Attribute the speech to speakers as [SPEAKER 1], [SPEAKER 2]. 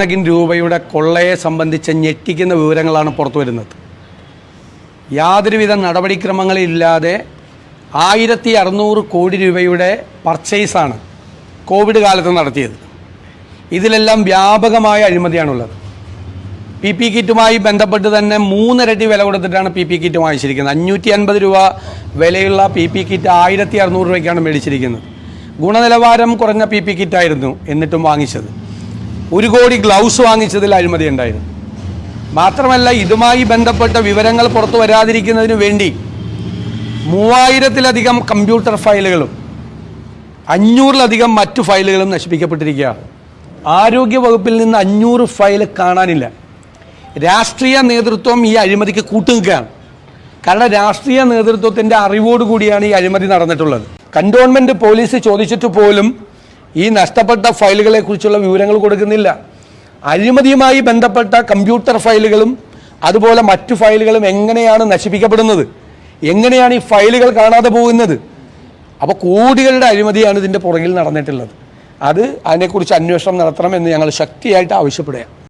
[SPEAKER 1] കണക്കിന് രൂപയുടെ കൊള്ളയെ സംബന്ധിച്ച ഞെട്ടിക്കുന്ന വിവരങ്ങളാണ് പുറത്തു വരുന്നത്. യാതൊരുവിധ നടപടിക്രമങ്ങളില്ലാതെ 1600 കോടി രൂപയുടെ പർച്ചേസാണ് കോവിഡ് കാലത്ത് നടത്തിയത്. ഇതിലെല്ലാം വ്യാപകമായ അഴിമതിയാണുള്ളത്. PP കിറ്റുമായി ബന്ധപ്പെട്ട് തന്നെ 3 ഇരട്ടി വില കൊടുത്തിട്ടാണ് PP കിറ്റ് വാങ്ങിച്ചിരിക്കുന്നത്. 550 രൂപ വിലയുള്ള PP കിറ്റ് 1600 രൂപയ്ക്കാണ് മേടിച്ചിരിക്കുന്നത്. ഗുണനിലവാരം കുറഞ്ഞ PP കിറ്റായിരുന്നു എന്നിട്ടും വാങ്ങിച്ചത്. 1 കോടി ഗ്ലൗസ് വാങ്ങിച്ചതിൽ അഴിമതി ഉണ്ടായിരുന്നു. മാത്രമല്ല, ഇതുമായി ബന്ധപ്പെട്ട വിവരങ്ങൾ പുറത്തു വരാതിരിക്കുന്നതിന് വേണ്ടി 3000-ലധികം കമ്പ്യൂട്ടർ ഫയലുകളും 500-ലധികം മറ്റു ഫയലുകളും നശിപ്പിക്കപ്പെട്ടിരിക്കുകയാണ്. ആരോഗ്യ വകുപ്പിൽ നിന്ന് 500 ഫയൽ കാണാനില്ല. രാഷ്ട്രീയ നേതൃത്വം ഈ അഴിമതിക്ക് കൂട്ടുനിൽക്കുകയാണ്. കാരണം രാഷ്ട്രീയ നേതൃത്വത്തിൻ്റെ അറിവോടുകൂടിയാണ് ഈ അഴിമതി നടന്നിട്ടുള്ളത്. കന്റോൺമെൻറ്റ് പോലീസ് ചോദിച്ചിട്ട് പോലും ഈ നഷ്ടപ്പെട്ട ഫയലുകളെക്കുറിച്ചുള്ള വിവരങ്ങൾ കൊടുക്കുന്നില്ല. അഴിമതിയുമായി ബന്ധപ്പെട്ട കമ്പ്യൂട്ടർ ഫയലുകളും അതുപോലെ മറ്റു ഫയലുകളും എങ്ങനെയാണ് നശിപ്പിക്കപ്പെടുന്നത്, എങ്ങനെയാണ് ഈ ഫയലുകൾ കാണാതെ പോകുന്നത്? അപ്പോൾ കോടികളുടെ അഴിമതിയാണ് ഇതിൻ്റെ പുറകിൽ നടന്നിട്ടുള്ളത്. അതിനെക്കുറിച്ച് അന്വേഷണം നടത്തണമെന്ന് ഞങ്ങൾ ശക്തിയായിട്ട് ആവശ്യപ്പെടുകയാണ്.